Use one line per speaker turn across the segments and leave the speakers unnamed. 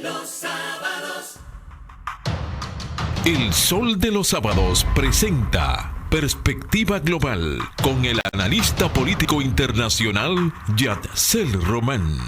los sábados.
El Sol de los Sábados presenta Perspectiva Global con el analista político internacional Yatsel Román.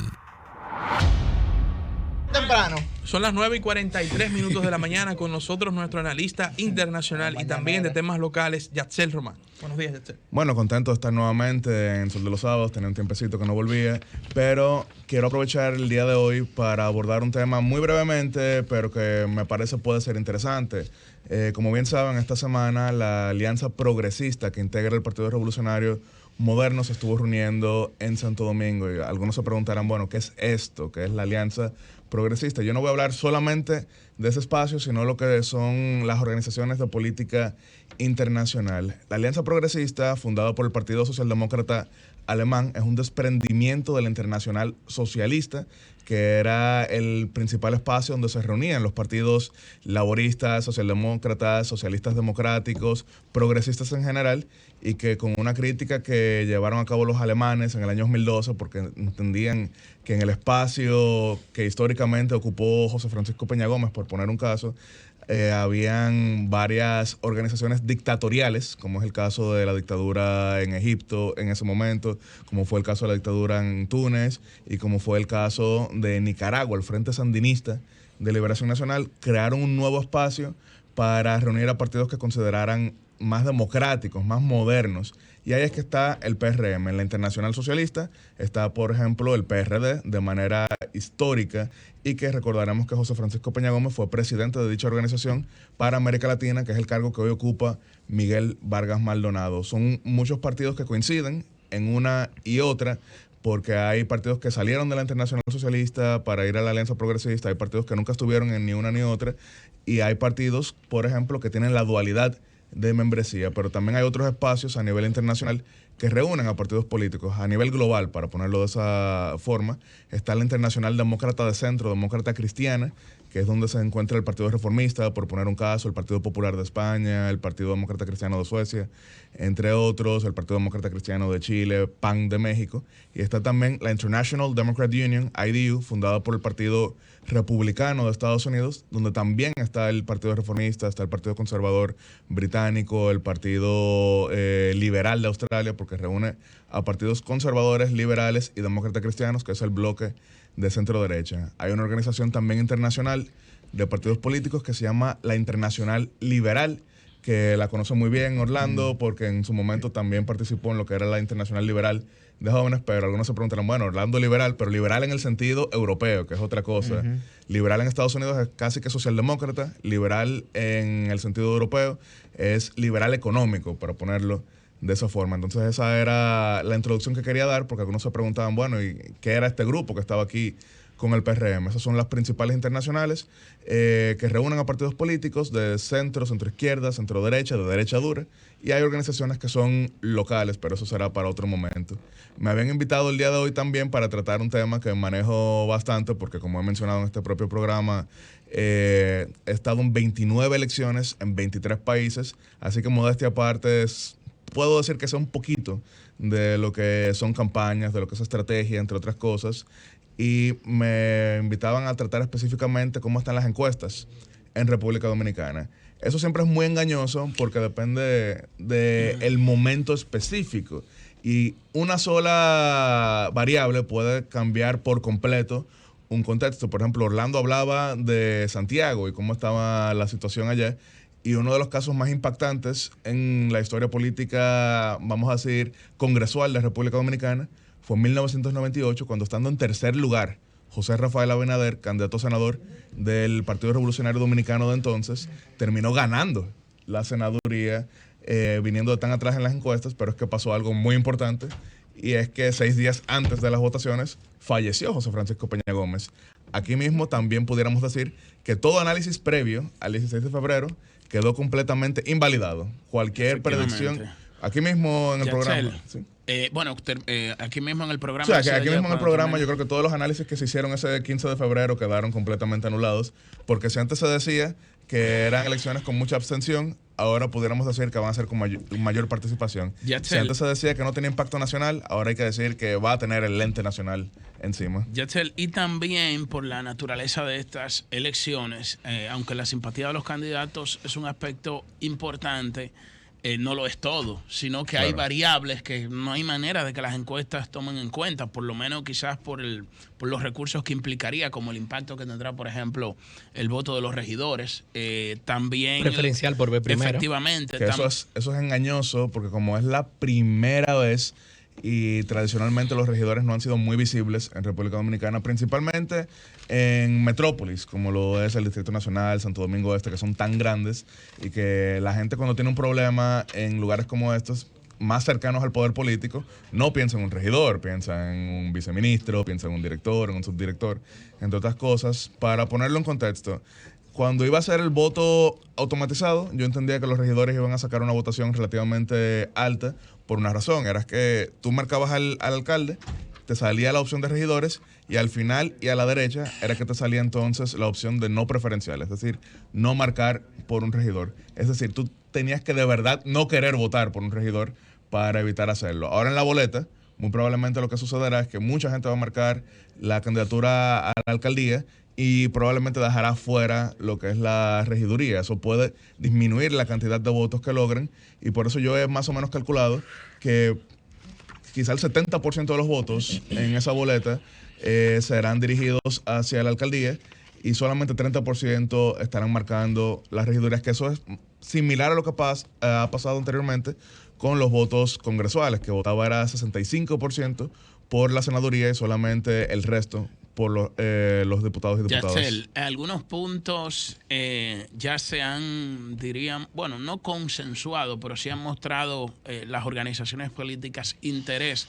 Temprano.
Son las 9:43 de la mañana. Con nosotros nuestro analista internacional y también de temas locales, Yatsel Román. Buenos días, Yatsel.
Bueno, contento de estar nuevamente en Sol de los Sábados. Tenía un tiempecito que no volvía, pero quiero aprovechar el día de hoy para abordar un tema muy brevemente, pero que me parece puede ser interesante. Como bien saben, esta semana la Alianza Progresista que integra el Partido Revolucionario Moderno se estuvo reuniendo en Santo Domingo y algunos se preguntarán, bueno, ¿qué es esto? ¿Qué es la Alianza Progresista? Yo no voy a hablar solamente de ese espacio, sino lo que son las organizaciones de política internacional. La Alianza Progresista, fundada por el Partido Socialdemócrata Alemán, es un desprendimiento de la Internacional Socialista, que era el principal espacio donde se reunían los partidos laboristas, socialdemócratas, socialistas democráticos, progresistas en general, y que con una crítica que llevaron a cabo los alemanes en el año 2012, porque entendían que en el espacio que históricamente ocupó José Francisco Peña Gómez, por poner un caso, habían varias organizaciones dictatoriales, como es el caso de la dictadura en Egipto en ese momento, como fue el caso de la dictadura en Túnez y como fue el caso de Nicaragua, el Frente Sandinista de Liberación Nacional. Crearon un nuevo espacio para reunir a partidos que consideraran más democráticos, más modernos. Y ahí es que está el PRM. En la Internacional Socialista está, por ejemplo, el PRD de manera histórica, y que recordaremos que José Francisco Peña Gómez fue presidente de dicha organización para América Latina, que es el cargo que hoy ocupa Miguel Vargas Maldonado. Son muchos partidos que coinciden en una y otra, porque hay partidos que salieron de la Internacional Socialista para ir a la Alianza Progresista, hay partidos que nunca estuvieron en ni una ni otra, y hay partidos, por ejemplo, que tienen la dualidad de membresía, pero también hay otros espacios a nivel internacional que reúnen a partidos políticos. A nivel global, para ponerlo de esa forma, está la Internacional Demócrata de Centro, Demócrata Cristiana, que es donde se encuentra el Partido Reformista, por poner un caso, el Partido Popular de España, el Partido Demócrata Cristiano de Suecia, entre otros, el Partido Demócrata Cristiano de Chile, PAN de México, y está también la International Democrat Union, IDU, fundada por el Partido Republicano de Estados Unidos, donde también está el Partido Reformista, está el Partido Conservador Británico, el Partido Liberal de Australia, porque reúne a partidos conservadores, liberales y demócratas cristianos, que es el bloque de centro-derecha. Hay una organización también internacional de partidos políticos que se llama la Internacional Liberal, que la conoce muy bien Orlando, porque en su momento también participó en lo que era la Internacional Liberal de Jóvenes, pero algunos se preguntarán, bueno, Orlando liberal, pero liberal en el sentido europeo, que es otra cosa. Liberal en Estados Unidos es casi que socialdemócrata, liberal en el sentido europeo es liberal económico, para ponerlo de esa forma. Entonces esa era la introducción que quería dar, porque algunos se preguntaban, bueno, ¿y qué era este grupo que estaba aquí con el PRM? Esas son las principales internacionales que reúnen a partidos políticos de centro, centro-izquierda, centro-derecha, de derecha dura, y hay organizaciones que son locales, pero eso será para otro momento. Me habían invitado el día de hoy también para tratar un tema que manejo bastante, porque como he mencionado en este propio programa, he estado en 29 elecciones en 23 países, así que modestia aparte, puedo decir que sé un poquito de lo que son campañas, de lo que es estrategia, entre otras cosas, y me invitaban a tratar específicamente cómo están las encuestas en República Dominicana. Eso siempre es muy engañoso porque depende del momento específico, y una sola variable puede cambiar por completo un contexto. Por ejemplo, Orlando hablaba de Santiago y cómo estaba la situación allá, y uno de los casos más impactantes en la historia política, vamos a decir, congresual de República Dominicana, fue en 1998, cuando, estando en tercer lugar, José Rafael Abinader, candidato a senador del Partido Revolucionario Dominicano de entonces, terminó ganando la senaduría, viniendo de tan atrás en las encuestas, pero es que pasó algo muy importante, y es que 6 días antes de las votaciones falleció José Francisco Peña Gómez. Aquí mismo también pudiéramos decir que todo análisis previo al 16 de febrero quedó completamente invalidado. Cualquier predicción, aquí mismo en el programa. ¿Sí?
Aquí mismo en el programa.
O sea, que aquí mismo en el programa yo creo que todos los análisis que se hicieron ese 15 de febrero quedaron completamente anulados, porque si antes se decía que eran elecciones con mucha abstención, ahora pudiéramos decir que van a ser con mayor participación. Si antes se decía que no tenía impacto nacional, ahora hay que decir que va a tener el lente nacional encima.
Yatzel, y también por la naturaleza de estas elecciones, aunque la simpatía de los candidatos es un aspecto importante, no lo es todo, sino que hay variables que no hay manera de que las encuestas tomen en cuenta, por lo menos quizás por los recursos que implicaría, como el impacto que tendrá, por ejemplo, el voto de los regidores. También
preferencial por ver primero.
Efectivamente.
Que eso es engañoso, porque como es la primera vez y tradicionalmente los regidores no han sido muy visibles en República Dominicana, principalmente en metrópolis, como lo es el Distrito Nacional, Santo Domingo Este, que son tan grandes, y que la gente cuando tiene un problema en lugares como estos, más cercanos al poder político, no piensa en un regidor, piensa en un viceministro, piensa en un director, en un subdirector, entre otras cosas. Para ponerlo en contexto, cuando iba a ser el voto automatizado, yo entendía que los regidores iban a sacar una votación relativamente alta por una razón. Era que tú marcabas al alcalde, te salía la opción de regidores, y al final y a la derecha era que te salía entonces la opción de no preferencial, es decir, no marcar por un regidor. Es decir, tú tenías que de verdad no querer votar por un regidor para evitar hacerlo. Ahora en la boleta, muy probablemente lo que sucederá es que mucha gente va a marcar la candidatura a la alcaldía y probablemente dejará fuera lo que es la regiduría. Eso puede disminuir la cantidad de votos que logren, y por eso yo he más o menos calculado que quizá el 70% de los votos en esa boleta serán dirigidos hacia la alcaldía, y solamente 30% estarán marcando las regidurías, que eso es similar a lo que ha pasado anteriormente con los votos congresuales, que votaba era 65% por la senaduría y solamente el resto por los diputados y diputadas.
Yatzel, algunos puntos ya se han, bueno, no consensuado, pero sí han mostrado las organizaciones políticas interés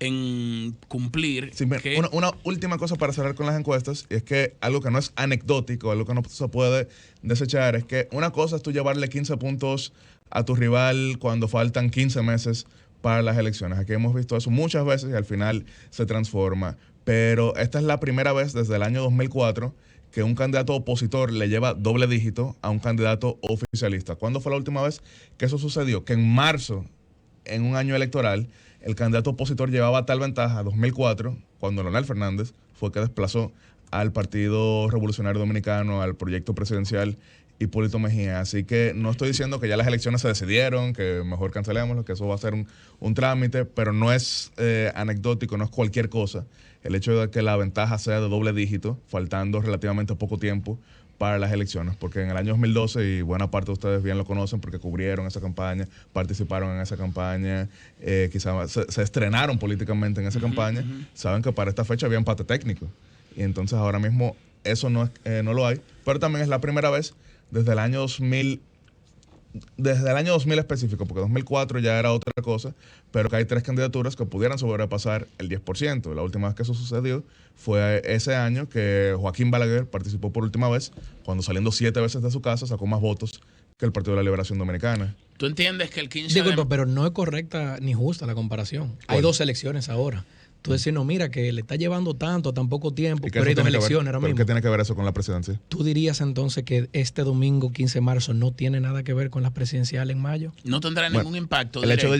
en cumplir.
Sí, una última cosa para cerrar con las encuestas, y es que algo que no es anecdótico, algo que no se puede desechar, es que una cosa es tú llevarle 15 puntos a tu rival cuando faltan 15 meses para las elecciones. Aquí hemos visto eso muchas veces y al final se transforma. Pero esta es la primera vez desde el año 2004 que un candidato opositor le lleva doble dígito a un candidato oficialista. ¿Cuándo fue la última vez que eso sucedió? Que en marzo, en un año electoral, el candidato opositor llevaba tal ventaja, 2004, cuando Leonel Fernández fue que desplazó al Partido Revolucionario Dominicano, al proyecto presidencial Hipólito Mejía. Así que no estoy diciendo que ya las elecciones se decidieron, que mejor cancelémoslo, que eso va a ser un trámite, pero no es anecdótico, no es cualquier cosa el hecho de que la ventaja sea de doble dígito, faltando relativamente poco tiempo para las elecciones, porque en el año 2012, y buena parte de ustedes bien lo conocen porque cubrieron esa campaña, participaron en esa campaña, quizás se estrenaron políticamente en esa campaña, saben que para esta fecha había empate técnico, y entonces ahora mismo eso no lo hay, pero también es la primera vez desde el año 2000 específico, porque 2004 ya era otra cosa, pero que hay 3 candidaturas que pudieran sobrepasar el 10%. La última vez que eso sucedió fue ese año que Joaquín Balaguer participó por última vez, cuando saliendo 7 veces de su casa sacó más votos que el Partido de la Liberación Dominicana.
¿Tú entiendes que el 15
Disculpa, pero no es correcta ni justa la comparación. Hay 2 elecciones ahora. Tú decís, no, mira, que le está llevando tanto, tan poco tiempo, pero hay 2 elecciones ahora mismo.
¿Qué tiene que ver eso con la presidencia?
¿Tú dirías entonces que este domingo, 15 de marzo, no tiene nada que ver con las presidenciales en mayo?
No tendrá ningún impacto
el hecho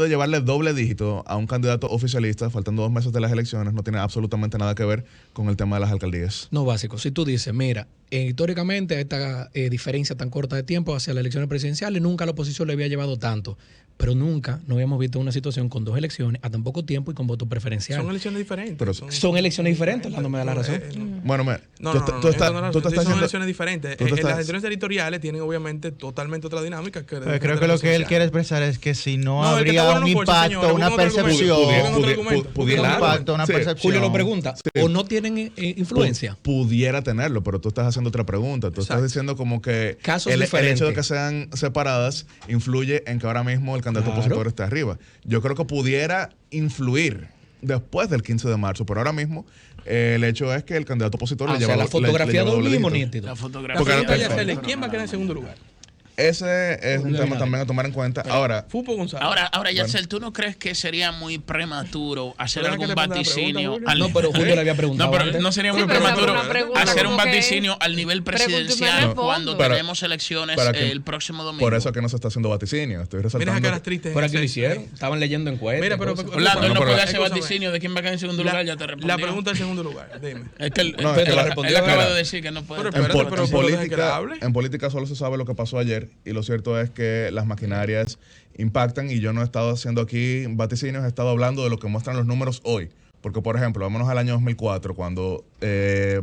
de llevarle doble dígito a un candidato oficialista, faltando 2 meses de las elecciones, no tiene absolutamente nada que ver con el tema de las alcaldías.
No, básico. Si tú dices, mira, históricamente esta diferencia tan corta de tiempo hacia las elecciones presidenciales, nunca la oposición le había llevado tanto. Pero nunca no habíamos visto una situación con 2 elecciones a tan poco tiempo y con voto preferencial.
Son elecciones diferentes.
Pero
son elecciones diferentes, Orlando me da la razón.
Bueno,
son elecciones diferentes. Las elecciones territoriales tienen obviamente totalmente otra dinámica.
Creo que lo que él quiere expresar es que si no habría un impacto, una percepción.
Julio lo pregunta, ¿o no tienen influencia?
Pudiera tenerlo, pero tú estás haciendo otra pregunta. Tú estás diciendo como que el hecho de que sean separadas influye en que ahora mismo el candidato opositor está arriba. Yo creo que pudiera influir después del 15 de marzo, pero ahora mismo el hecho es que el candidato opositor le lleva
la fotografía de un mismo nítido.
La fotografía.
¿Quién va a quedar en segundo lugar?
ese es un tema también a tomar en cuenta. Ahora,
Fupo González.
Ahora, Yacel, ¿tú no crees que sería muy prematuro hacer
¿Pero
algún
que responda la
vaticinio?
pregunta,
No, pero Julio le había preguntado.
No, pero
antes.
no sería
Sí,
muy
pero esa fue
prematuro
una pregunta
hacer un
como que
vaticinio al nivel
pregúnteme
presidencial
de
cuando
fondo.
tenemos elecciones el próximo domingo.
por eso es que no se está haciendo vaticinio. Estoy
Mira
resaltando.
esa cara triste.
Por aquí lo hicieron. Estaban leyendo encuestas.
Mira, pero
Orlando, él no
pero-
puede hacer
escúchame.
vaticinio de quién va a quedar en segundo lugar, ya te respondió.
La pregunta en segundo lugar, dime.
Es que él,
No, es que
él
la
respondió.
acaba
Mira,
de decir que no puede.
pero
En,
espérate,
po-
pero
en
solo deja que
política,
la hable.
en política solo se sabe lo que pasó ayer y lo cierto es que las maquinarias impactan y yo no he estado haciendo aquí vaticinios, he estado hablando de lo que muestran los números hoy. Porque, por ejemplo, vámonos al año 2004 cuando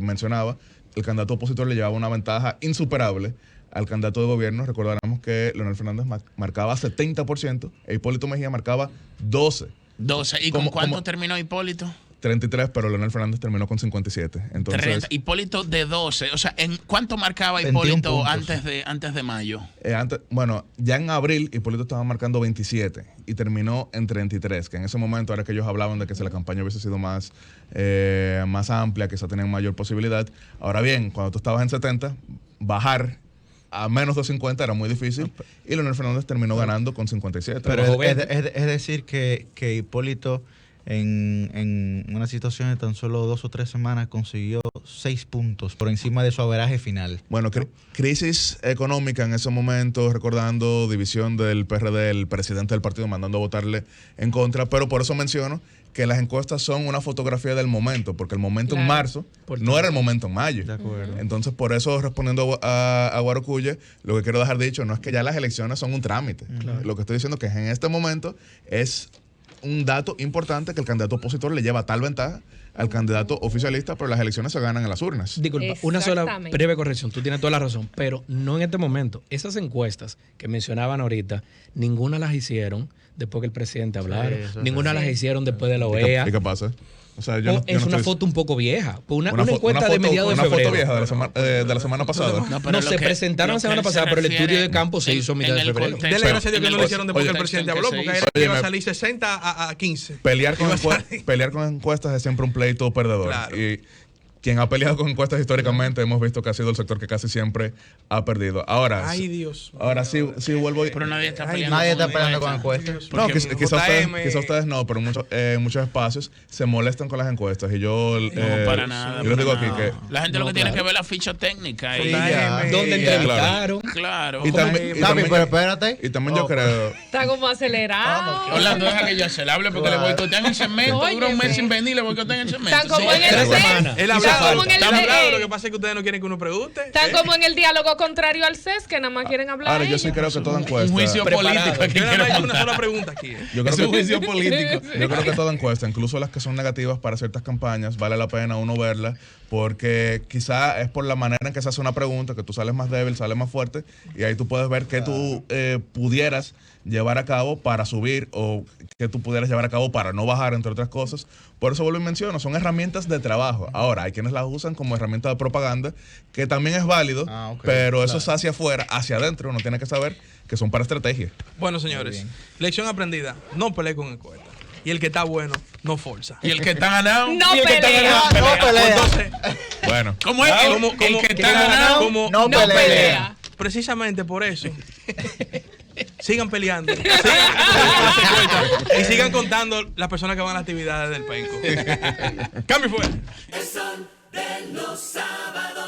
mencionaba el candidato opositor le llevaba una ventaja insuperable al candidato de gobierno. Recordaremos que Leonel Fernández marcaba 70% e Hipólito Mejía marcaba 12.
12. ¿Y con
¿Cómo-
cuánto
cómo?
terminó Hipólito?
33, pero Leonel Fernández terminó con 57. Entonces,
30. Hipólito de 12. O sea, ¿en cuánto marcaba
21
Hipólito
puntos.
antes de mayo?
ya en abril Hipólito estaba marcando 27 y terminó en 33, que en ese momento era que ellos hablaban de que si la campaña hubiese sido más amplia, quizá tenían mayor posibilidad. Ahora bien, cuando tú estabas en 70, bajar a menos de 50 era muy difícil y Leonel Fernández terminó ganando con 57.
Pero es decir que Hipólito en una situación de tan solo 2 o 3 semanas consiguió 6 puntos por encima de su averaje final.
Bueno, crisis económica en ese momento, recordando división del PRD, el presidente del partido mandando a votarle en contra, pero por eso menciono que las encuestas son una fotografía del momento, porque el momento en marzo no era el momento en mayo.
De acuerdo.
Entonces, por eso, respondiendo a Guarocuya, lo que quiero dejar dicho no es que ya las elecciones son un trámite. Lo que estoy diciendo es que en este momento es un dato importante que el candidato opositor le lleva tal ventaja al candidato oficialista, pero las elecciones se ganan en las urnas.
Disculpa, una sola
Exactamente.
breve corrección. Tú tienes toda la razón, pero no en este momento. Esas encuestas que mencionaban ahorita, ninguna las hicieron después que el presidente hablara.
eso
Ninguna las hicieron después de la
¿Y
OEA.
qué pasa? O sea, yo
O
no- yo
es
no
una
estoy-
foto un poco vieja. Una
Una
encuesta
foto-
de mediados de
una
febrero.
foto vieja de la semana pasada.
pero
No,
lo
se
que-
presentaron
lo
la
que
semana
él se
pasada, pero el
refiere
estudio de campo se hizo a mitad
en
de
el
febrero.
contexto-
Dele gracias a Dios
en
que
el
no lo hicieron después que el
contexto en
presidente
que
habló,
se
porque
hizo.
era que iba a
Óyeme.
salir 60 a 15.
Pelear
Iba a
con
salir.
encuestas es siempre un pleito perdedor.
Claro.
Y quien ha peleado con encuestas históricamente hemos visto que ha sido el sector que casi siempre ha perdido. Ahora,
Ay, Dios.
ahora sí vuelvo.
Pero nadie está
Ay,
peleando.
Nadie está
con
peleando con
encuestas.
encuestas.
No,
Porque
quizá ustedes no, pero en muchos espacios se molestan con las encuestas. Y yo,
No, para nada.
yo les digo
para
aquí
nada.
que.
La gente lo que tiene
claro.
que ver la ficha técnica.
Sí,
Y,
ya.
¿Dónde
Ya,
entrevistaron?
claro.
Y también, y
Tami,
también
pero
yo-
espérate.
y también yo creo.
Está como acelerado.
Orlando, deja que ya se le hable porque le boicotean el segmento. Dura un mes sin venir y le boicotean el segmento.
Están como en el
3
CES.
semanas.
Él
Hizo
hablaba,
Está como en el
él hablaba,
CES.
lo que pasa es que ustedes no quieren que uno pregunte.
Están como en el diálogo contrario al CES, que nada más quieren hablar.
Ahora, yo sí
ellos.
creo que toda encuesta.
Un juicio
Preparado.
político. aquí
Yo nada
quiero
más he hecho
montar.
una sola pregunta aquí.
Yo creo
Es un
que,
juicio político.
yo creo que toda encuesta, incluso las que son negativas para ciertas campañas, vale la pena uno verlas, porque quizá es por la manera en que se hace una pregunta, que tú sales más débil, sales más fuerte, y ahí tú puedes ver qué tú pudieras llevar a cabo para subir o qué tú pudieras llevar a cabo para no bajar, entre otras cosas. Por eso vuelvo y menciono, son herramientas de trabajo. Ahora, hay quienes las usan como herramienta de propaganda, que también es válido,
Ok,
pero eso es hacia afuera, hacia adentro, uno tiene que saber que son para estrategia.
Bueno, señores, lección aprendida. No pelee con encuestas. Y el que está bueno, no forza.
Y el que está ganado.
No
y el que está
pelea.
ganado,
No pelea.
Entonces,
Bueno.
¿Cómo es?
¿Cómo-
El
cómo-
que está ganado.
como-
No
No pelea.
precisamente por eso, sigan peleando. Sigan con las encuestas y sigan contando las personas que van a las actividades del penco. Cambio fuera.
El sol de los sábados.